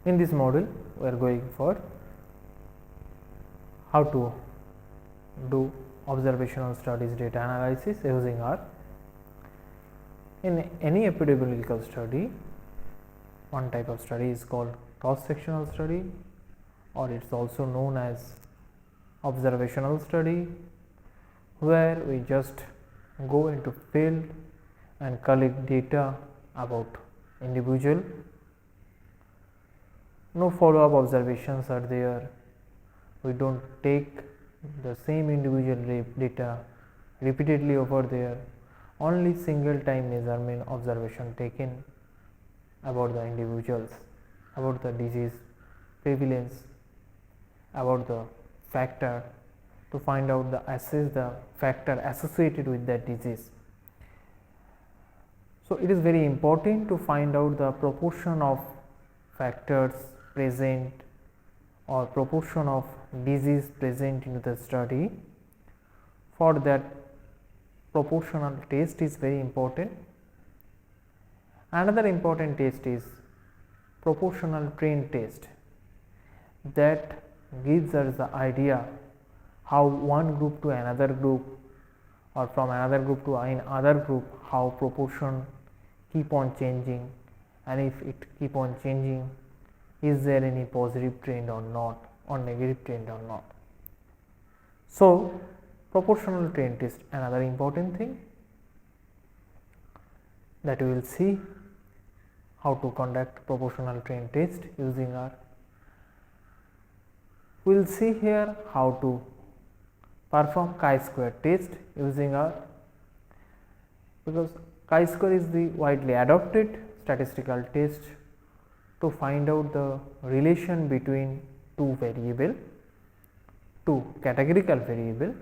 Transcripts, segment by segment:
In this module we are going for how to do observational studies data analysis using R. In any epidemiological study, one type of study is called cross-sectional study, or it's also known as observational study, where we just go into field and collect data about individual. No follow-up observations are there. We don't take the same individual data repeatedly over there. Only single time measurement observation taken about the individuals, about the disease prevalence, about the factor, to find out assess the factor associated with that disease. So it is very important to find out the proportion of factors present or proportion of disease present in the study. For that, proportional test is very important. Another important test is proportional trend test, that gives us the idea how one group to another group, or from another group to another group, how proportion keep on changing, and if it keep on changing, is there any positive trend or not, or negative trend or not. So proportional trend test, another important thing that we will see how to conduct proportional trend test using R. We will see here how to perform chi-square test using R, because chi-square is the widely adopted statistical test to find out the relation between two variable, two categorical variable.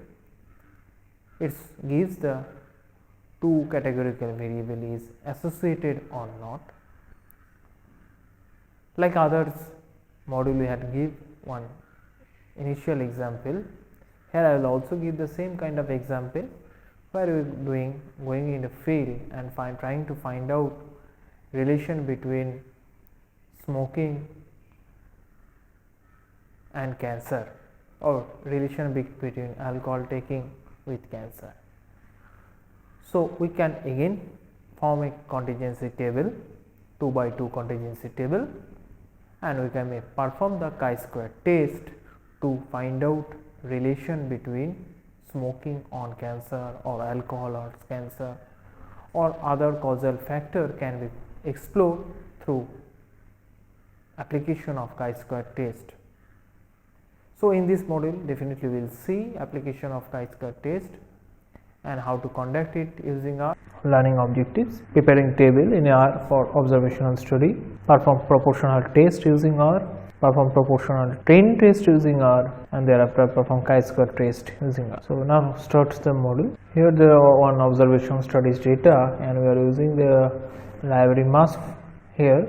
It gives the two categorical variable is associated or not. Like others module we had give one initial example. Here I will also give the same kind of example, where we are going in the field and trying to find out relation between smoking and cancer, or relation between alcohol taking with cancer. So we can again form a contingency table, 2 by 2 contingency table, and we can perform the chi-square test to find out relation between smoking on cancer, or alcohol on cancer, or other causal factor can be explored through application of chi-square test. So in this module definitely we will see application of chi-square test and how to conduct it using our learning objectives: preparing table in R for observational study, perform proportional test using R, perform proportional trend test using R, and thereafter perform chi-square test using R. So now starts the module. Here there are one observational studies data, and we are using the library mass here,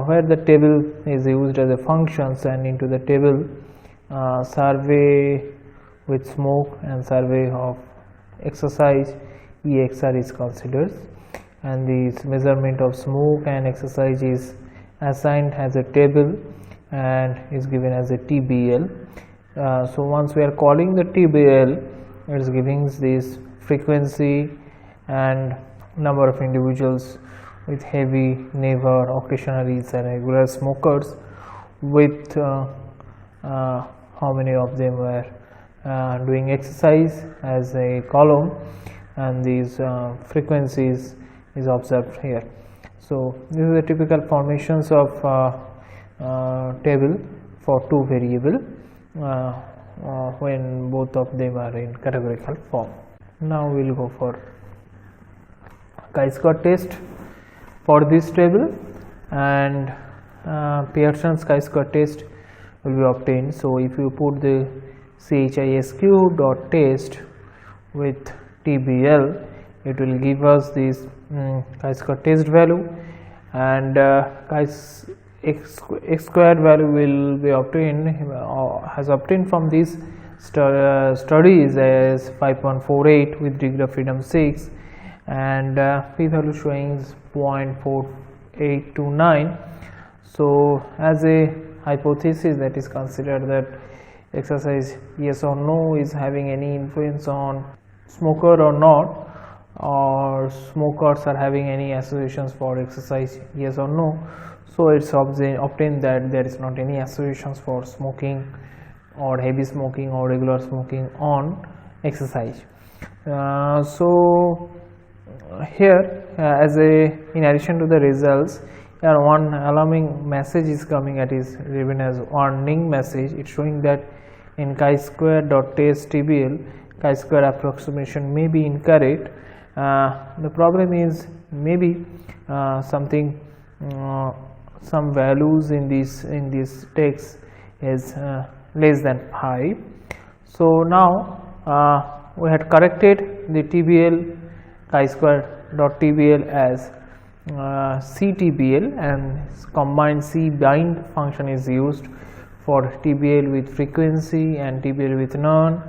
where the table is used as a functions, and into the table survey with smoke and survey of exercise EXR is considered, and this measurement of smoke and exercise is assigned as a table and is given as a TBL. So once we are calling the TBL, it is giving this frequency and number of individuals with heavy, never, occasionaries and regular smokers, with how many of them were doing exercise as a column, and these frequencies is observed here. So this is the typical formations of table for two variable when both of them are in categorical form. Now we will go for chi-square test for this table, and Pearson's chi-square test will be obtained. So if you put the CHISQ dot test with TBL, it will give us this chi-square test value, and x squared value will be obtained, has obtained from these studies as 5.48 with degree of freedom 6, and p value showing is 0.4829. So as a hypothesis that is considered that exercise yes or no is having any influence on smoker or not, or smokers are having any associations for exercise yes or no. So it's obtained that there is not any associations for smoking or heavy smoking or regular smoking on exercise. So here in addition to the results, here one alarming message is coming, that is given as warning message. It's showing that in chi-square.test TBL, chi-square approximation may be incorrect. The problem is maybe some values in this text is less than 5. So now we had corrected the TBL chi-square.tbl as CTBL, and combined C bind function is used for TBL with frequency and TBL with none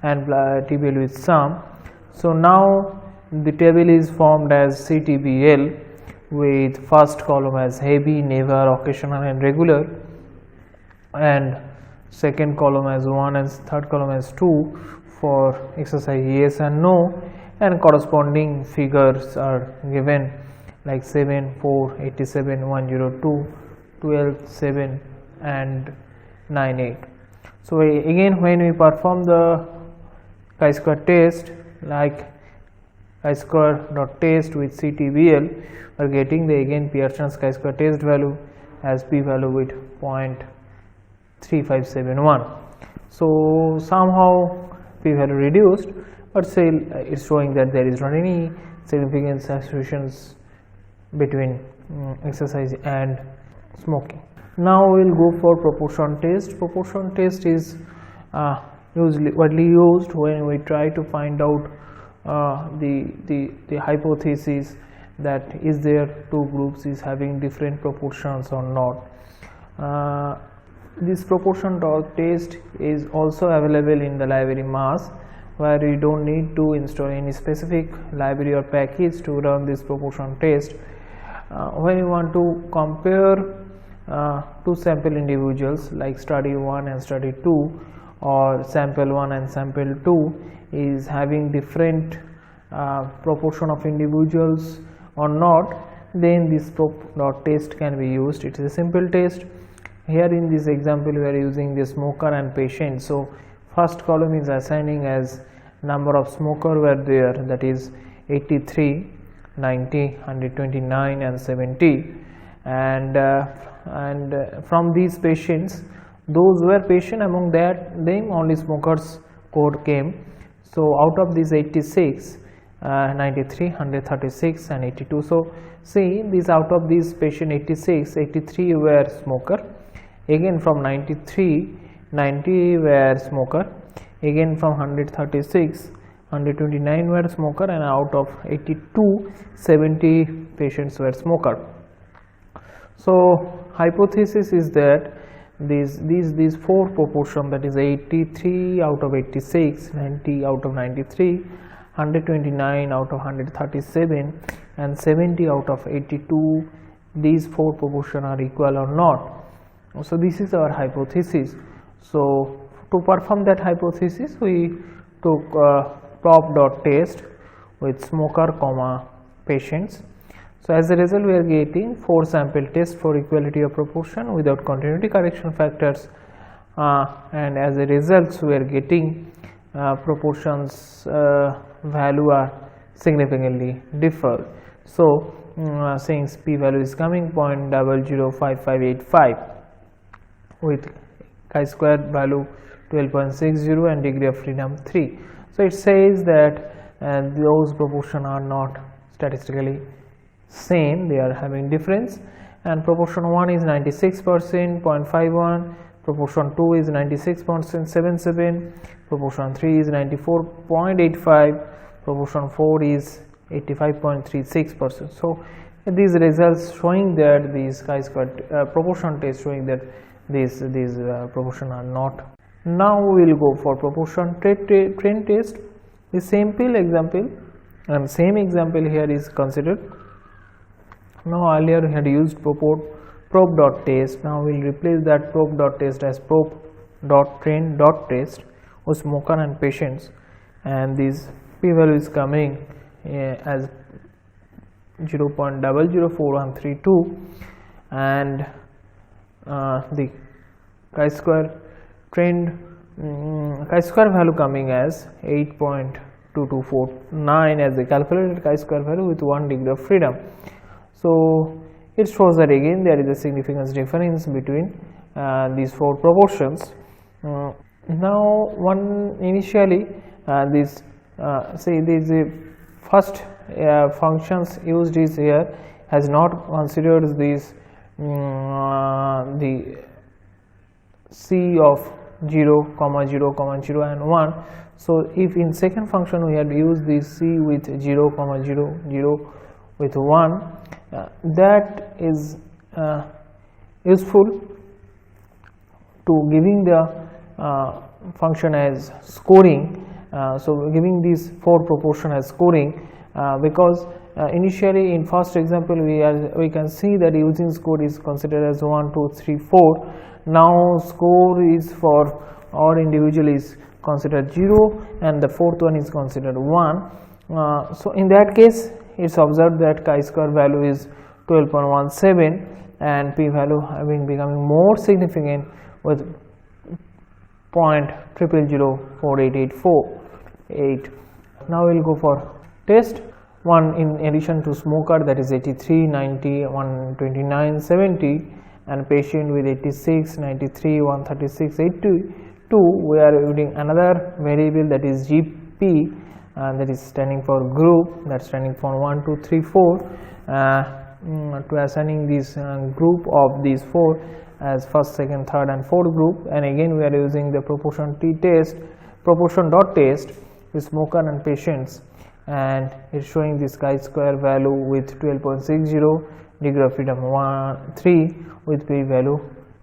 and TBL with some. So now the table is formed as CTBL with first column as heavy, never, occasional and regular, and second column as 1 and third column as 2 for exercise yes and no, and corresponding figures are given like 7, 4, 87, 102, 12, 7 and 9, 8. So again when we perform the chi-square test like chi-square.test with CTBL, we are getting the again Pearson's chi-square test value as p-value with 0.3571. So somehow p-value reduced, but still it's showing that there is not any significant associations between exercise and smoking. Now we will go for proportion test. Proportion test is widely used when we try to find out the hypothesis that is there two groups is having different proportions or not. This proportion test is also available in the library MAS, where you don't need to install any specific library or package to run this proportion test. When you want to compare two sample individuals like study 1 and study 2, or sample 1 and sample 2 is having different proportion of individuals or not, then this test can be used. It is a simple test. Here in this example we are using the smoker and patient. So first column is assigning as number of smoker were there, that is 83, 90, 129 and 70, and from these patients, those were patient, among them only smokers code came. So out of these 86, 93, 136 and 82. So see, these out of these patient 86, 83 were smoker. Again from 93, 90 were smoker. Again from 136, 129 were smoker, and out of 82, 70 patients were smoker. So hypothesis is that these four proportion, that is 83 out of 86, 90 out of 93, 129 out of 137 and 70 out of 82, these four proportion are equal or not. So this is our hypothesis. So to perform that hypothesis, we took prop.test with smoker comma patients. So as a result, we are getting 4 sample tests for equality of proportion without continuity correction factors, and as a result we are getting proportions value are significantly differ. So since p value is coming 0.005585 with chi-square value 12.60 and degree of freedom 3. So it says that those proportion are not statistically same, they are having difference, and proportion 1 is 96%, 0.51, proportion 2 is 96.77, proportion 3 is 94.85, proportion 4 is 85.36%. So these results showing that these chi-square proportion test showing that these proportion are not. Now we will go for proportion trend test. The sample example same example here is considered. Now earlier we had used probe.test. Now we'll replace that probe.test as probe.train.test with smoker and patients, and this p-value is coming as 0.004132, and the chi-square trend chi-square value coming as 8.2249 as the calculated chi-square value with 1 degree of freedom. So it shows that again there is a significant difference between these four proportions. Now one initially this say this first functions used is here has not considered this the c of 0, 0, 0 and 1. So if in second function we had used this c with 0, 0, 0 with 1, that is useful to giving the function as scoring. So giving these four proportion as scoring, because initially in first example we can see that using score is considered as 1, 2, 3, 4. Now score is for odd individual is considered 0 and the fourth one is considered 1. So in that case it's observed that chi-square value is 12.17 and p-value having becoming more significant with 0.00048848. Now we will go for test. One in addition to smoker, that is 83, 90, 129, 70, and patient with 86, 93, 136, 82, we are using another variable, that is GP, and that is standing for group, that is standing for 1, 2, 3, 4, to assigning this group of these four as first, second, third and fourth group. And again we are using the proportion t-test, proportion.test with smoker and patients, and it's showing this chi-square value with 12.60, degree of freedom 3 with p-value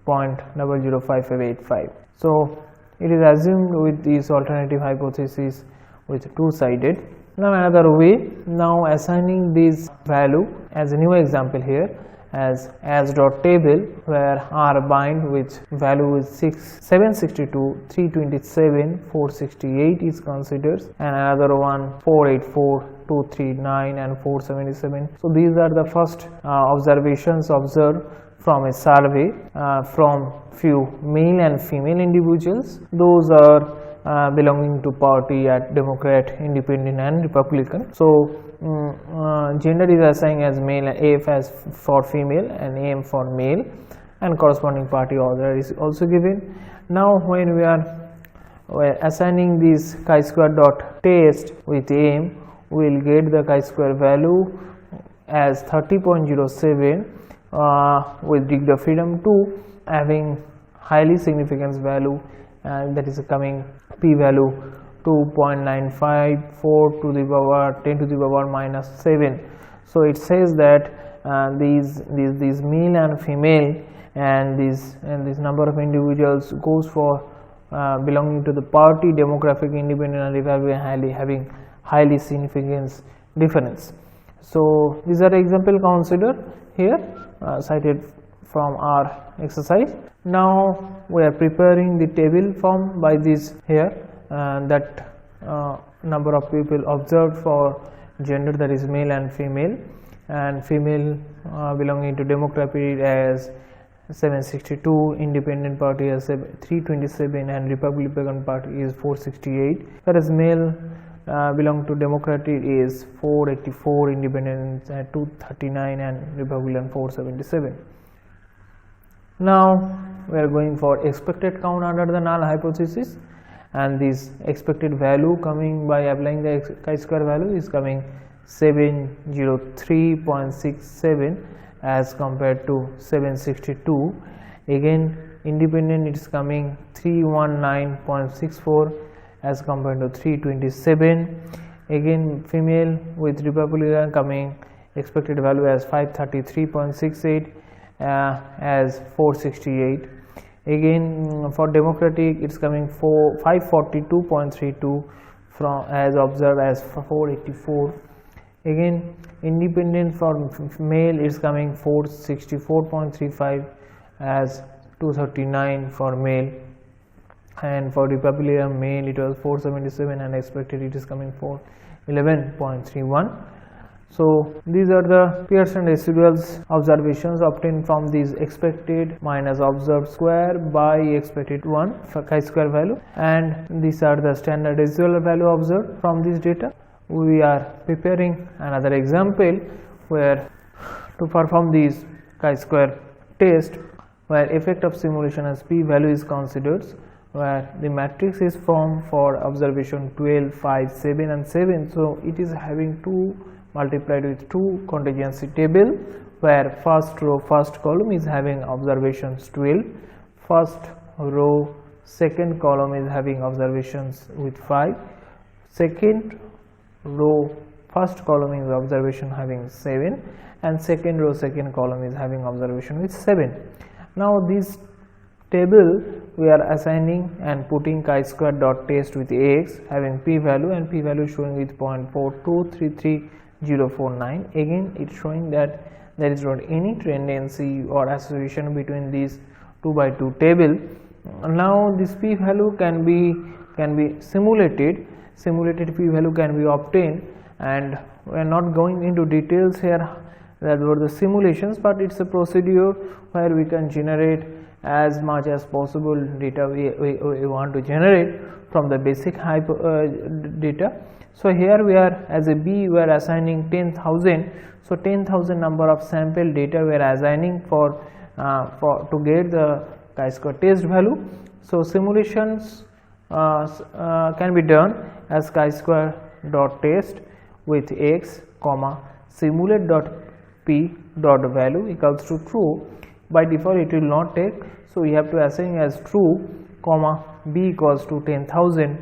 0.005585. So it is assumed with this alternative hypothesis with two-sided. Now another way, now assigning this value as a new example here as dot table, where R bind with value is 762, 327, 468 is considered, and another one 484, 239 and 477. So these are the first observations observed from a survey from few male and female individuals. Those are belonging to party at Democrat, Independent and Republican. So gender is assigned as male, AF as for female and AM for male, and corresponding party order is also given. Now when we are assigning this chi-square dot test with AM, we will get the chi-square value as 30.07 with degree of freedom 2, having highly significance value, and that is coming p-value 2.954 to the power 10 to the power minus 7. So it says that these male and female and this number of individuals goes for belonging to the party Demographic, Independent and Republican, having highly significance difference. So these are example considered here cited from our exercise. Now we are preparing the table form by this here, that number of people observed for gender, that is male and female belonging to Democratic as 762, Independent Party as 327 and Republican Party is 468, whereas male belong to Democratic is 484, Independent 239 and Republican 477. Now we are going for expected count under the null hypothesis, and this expected value coming by applying the chi-square value is coming 703.67 as compared to 762. Again independent, it is coming 319.64 as compared to 327. Again female with Republican coming expected value as 533.68 as 468. Again for Democratic it's coming 542.32 from as observed as 484. Again independent for male is coming 464.35 as 239 for male, and for Republium male it was 477 and expected it is coming 411.31. So these are the Pearson residuals observations obtained from these expected minus observed square by expected 1 for chi-square value, and these are the standard residual value observed from this data. We are preparing another example where to perform this chi-square test where effect of simulation as p-value is considered, where the matrix is formed for observation 12, 5, 7 and 7. So it is having 2 multiplied with 2 contingency table, where first row first column is having observations 12, first row second column is having observations with 5, second row first column is observation having 7, and second row second column is having observation with 7. Now this table we are assigning and putting chi-square dot test with x having p-value, and p-value showing with 0.4233049. Again it is showing that there is not any tendency or association between these 2 by 2 table. Now this p-value can be simulated p-value can be obtained, and we are not going into details here that were the simulations, but it's a procedure where we can generate as much as possible data we want to generate from the basic data. So here we are as a B we are assigning 10,000. So 10,000 number of sample data we are assigning for to get the chi-square test value. So simulations can be done as chi-square dot test with x comma simulate dot p dot value equals to true. By default it will not take, so we have to assign as true comma b equals to 10,000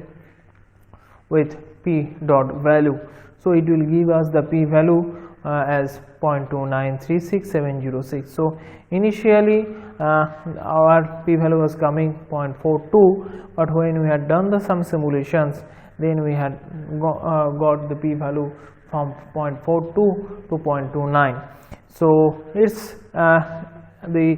with p dot value. So it will give us the p value as 0.2936706. So initially our p value was coming 0.42, but when we had done some simulations, then we had got the p value from 0.42 to 0.29. So it's the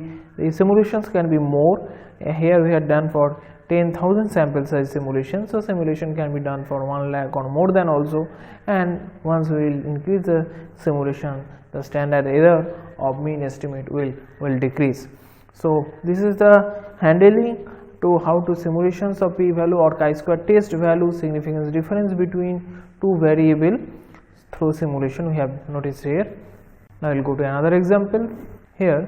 simulations can be more. Here we had done for 10,000 sample size simulation, so simulation can be done for 1 lakh or more than also, and once we will increase the simulation, the standard error of mean estimate will decrease. So this is the handling to how to simulations of p-value or chi-square test value significance difference between 2 variable through simulation we have noticed here. Now we will go to another example. Here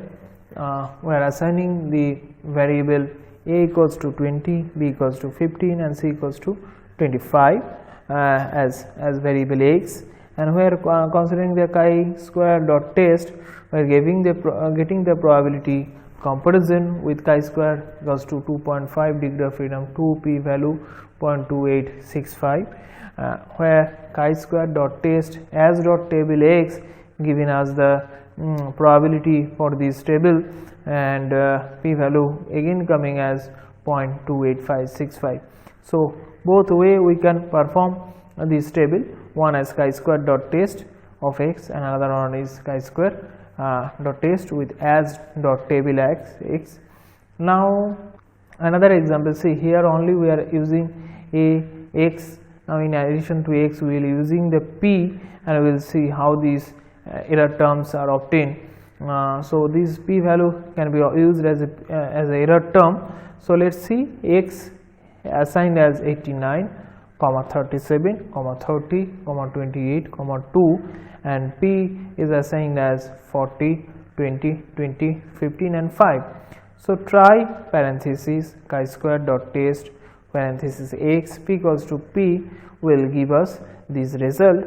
we are assigning the variable a equals to 20, b equals to 15 and c equals to 25 as variable x, and we are considering the chi-square dot test. We are getting the probability comparison with chi-square equals to 2.5 degree of freedom 2 p-value 0.2865, where chi-square dot test as dot table x giving us the probability for this table, and p-value again coming as 0.28565. So both way we can perform this table, one as chi-square dot test of x and another one is chi-square dot test with as dot table x. Now another example, see here only we are using a x. Now in addition to x we will be using the p, and we will see how these error terms are obtained. So this p value can be used as a error term. So let's see, x assigned as 89, 37, 30, 28, 2, and p is assigned as 40, 20, 20, 15 and 5. So try parenthesis chi-square dot test parenthesis x p equals to p will give us this result,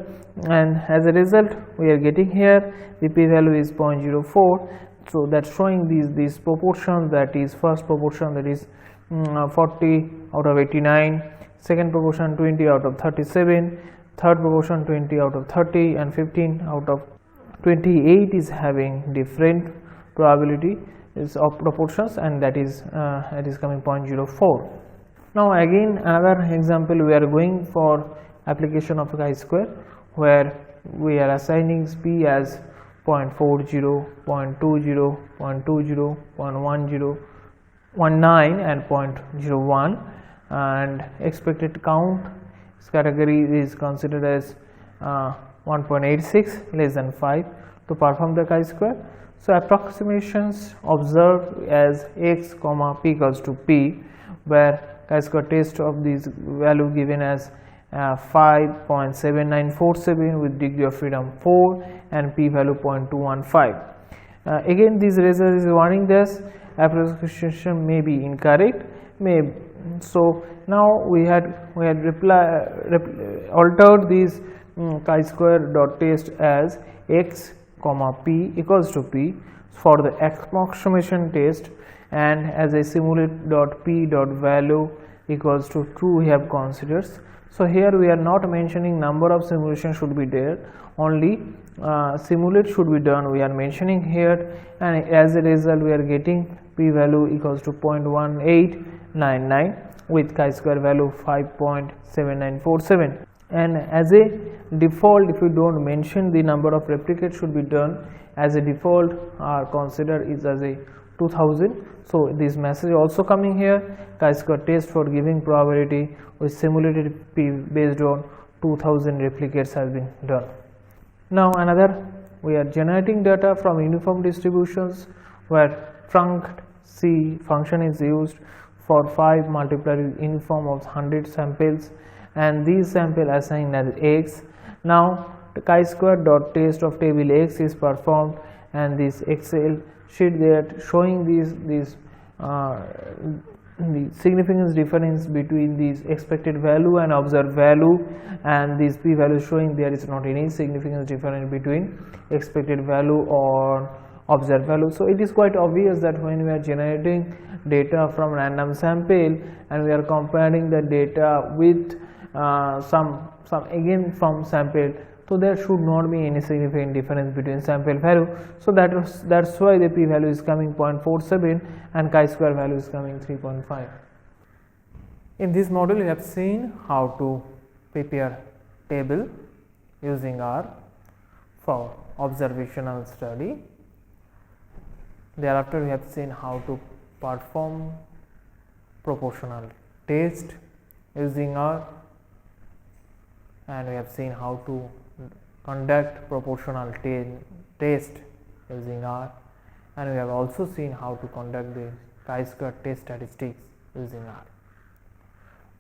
and as a result we are getting here the p value is 0.04. So that's showing these proportions, that is first proportion that is 40 out of 89, second proportion 20 out of 37, third proportion 20 out of 30, and 15 out of 28 is having different probability is of proportions, and that is coming 0.04. Now again another example we are going for application of chi-square, where we are assigning p as 0.40, 0.20, 0.20, 0.10, 19 and 0.01, and expected count category is considered as 1.86 less than 5 to perform the chi-square. So approximations observed as x comma p equals to p, where chi-square test of this value given as 5.7947 with degree of freedom 4 and p value 0.215. Again this result is warning this approximation may be incorrect. So now we had altered this chi-square dot test as x comma p equals to p for the approximation test, and as a simulate dot p dot value equals to true we have considered. So here we are not mentioning number of simulation should be there, only simulate should be done we are mentioning here, and as a result we are getting p value equals to 0.1899 with chi-square value 5.7947. and as a default, if you don't mention the number of replicates should be done, as a default are considered is as a 2000. So this message also coming here, chi-square test for giving probability with simulated p based on 2000 replicates has been done. Now another, we are generating data from uniform distributions where func function is used for 5 multiplied with uniform of 100 samples, and these sample assigned as x. Now the chi-square dot test of table x is performed, and this Excel sheet there showing the significance difference between this expected value and observed value, and this p value showing there is not any significance difference between expected value or observed value. So it is quite obvious that when we are generating data from random sample and we are comparing the data with some again from sample, so there should not be any significant difference between sample value. So that's why the p value is coming 0.47 and chi-square value is coming 3.5. In this model we have seen how to prepare table using R for observational study. Thereafter we have seen how to perform proportional test using R, and we have seen how to conduct proportional test using R, and we have also seen how to conduct the chi-square test statistics using R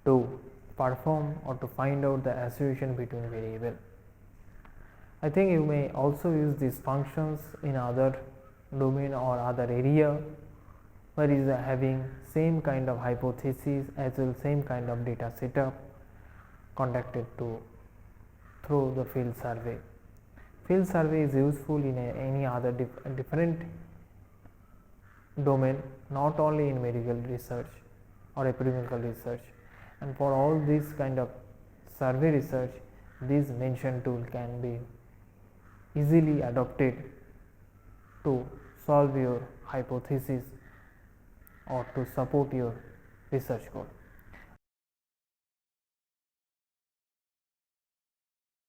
to perform or to find out the association between variable. I think you may also use these functions in other domain or other area where is having same kind of hypothesis as well same kind of data setup conducted through the field survey. Field survey is useful in any other different domain, not only in medical research or epidemiological research, and for all this kind of survey research this mentioned tool can be easily adopted to solve your hypothesis or to support your research goal.